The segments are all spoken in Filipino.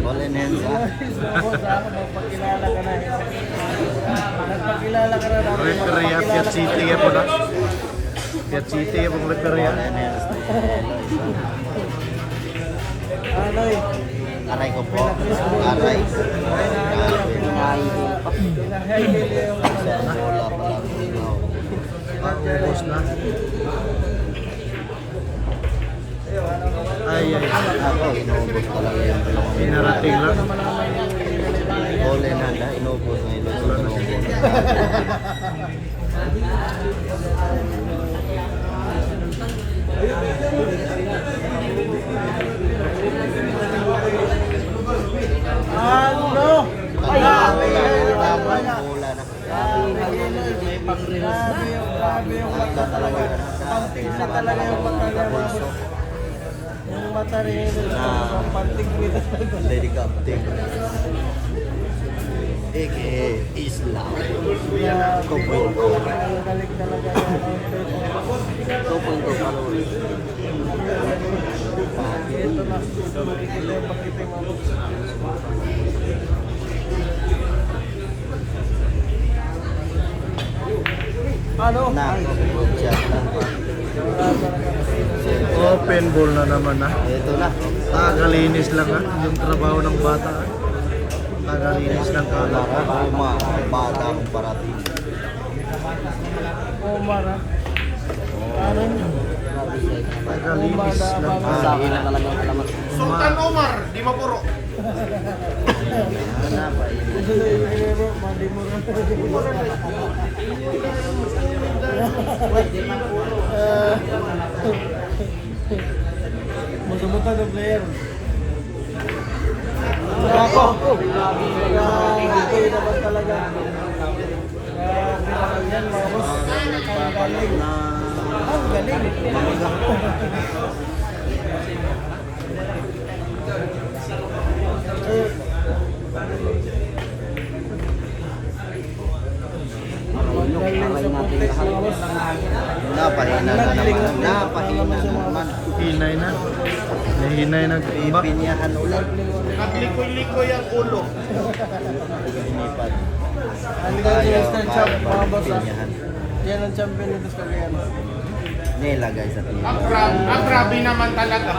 Colin Hensa. Magpakilala ka na. Nagpakilala ka na. Referee Piat City ya po na. Piat City ya pong referee. Colin Hensa. Ano eh? Aray ko po. Aray. Pinahay yung Wala pala. Paubos na. Ay, ay. Ako, inubos talaga yung dalawang Pinarating lang. Colin Hensa. Inubos na ilo sa dalawang goal. Ano? Bola na. Grabe yung mata talaga. Pantig na talaga yung mata niya. Yung mata rin yung pantig nito. Lady Captain. A.K.A. Islam. 2.0. Galing talaga yan. 2.0 followers. Ito na. Ito makikita yung pakiting mo. Ano? Shot lang pa. Open ball na naman na. Ito na. Tagalinis lang ha. Yung trabaho ng bata. Tagalinis lang Wala kala. ka kuma. Bata akong parating. Omar ha? Ano? Tagalinis lang. Sa akin na talagang alamat. Sultan Omar, di mapuro. Ano pa Mandi mo rin. Masumutan ng player. Ako! Grabe naman talaga. Grabe yan, mga boss. Ang galing. Ang galing. Napahina na naman. Napahina na naman. Hinay na. Nahinay na. Iba. Ipinyahan ulit. Naglikoy-likoy ang ulo. Pinipad. Ang galing yung Western Champ, mga boss. Pinyahan. Yan ang champion nito sa Cagayan. Nilagay sa Ang pinyahan. grabe naman talaga.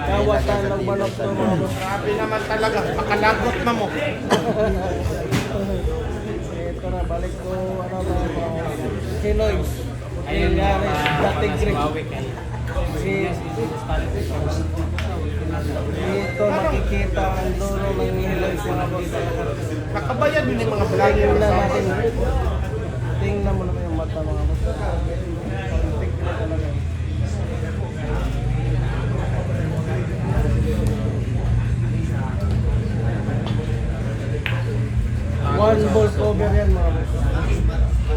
Kawatan ng balok to, mga boss. Grabe naman talaga. Makalagot na mo. Ito na, balik ko, ano ba, Kinoys. Ayun nga, dating Greek. Dito makikita ang dulo ng Kinoys, mga boss. Nakabayad din yung mga vlogger. Tingnan natin. Tingnan mo naman yung mata, mga boss. Pantik na talaga. One ball cover yan, mga boss.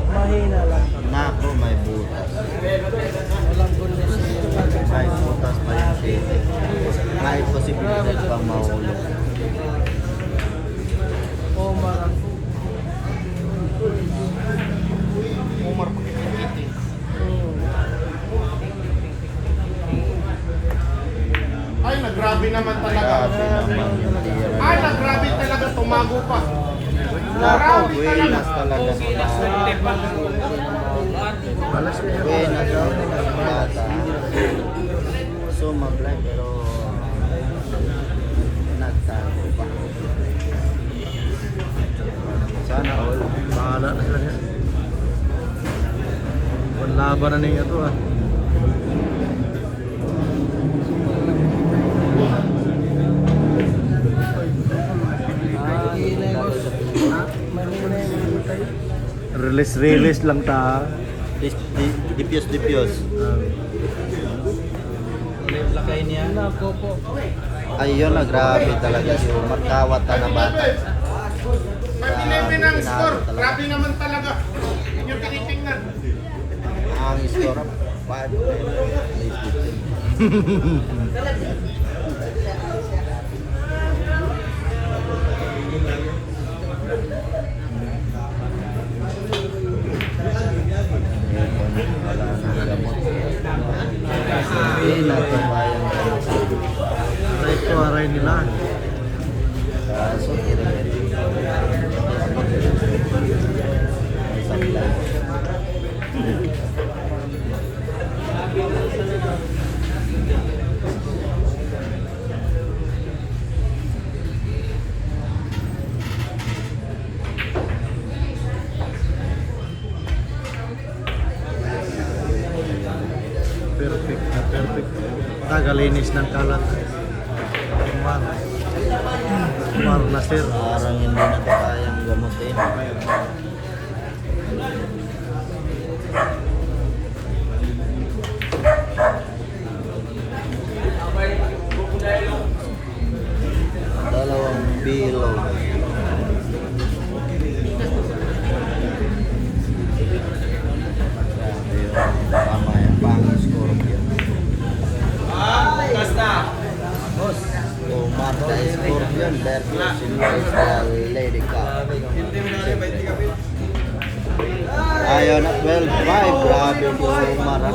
Mahina lang. Nako, may butas. Walang condition. Kahit butas pa yung shade. Kahit posibilidad pang mahulog. Omar. Omar pakikiting. Ay, nagrabe naman talaga. Grabe naman yung tira. Ay, nagrabe talaga. Tumago pa. Nako, buenas talaga. Balas niya. Buenas daw ng bata. Sumablay pero nagtago pa. Sana all. Bahala na sila niya. Laban na niya ito ah. Release lang ta. Dipios. Nako po. Ayun na, grabe talaga si Umar. Kawatan na bata. 5-11 ang score. Grabe naman talaga. Hindi nyo tinitingnan. Ang score 5. Aray ko, aray nila. Kaso, sablay. Perfect na perfect. Tagalinis ng kalat. Kumar. Kumar na sir. Parang hindi na ito kayang gamutin. Dalawang bilog. Grabe yung tama yung pang-scorpion. Boss, Marta Scorpion versus Celestial Lady Cup. Ayaw na 12-5, grabe yung Mara.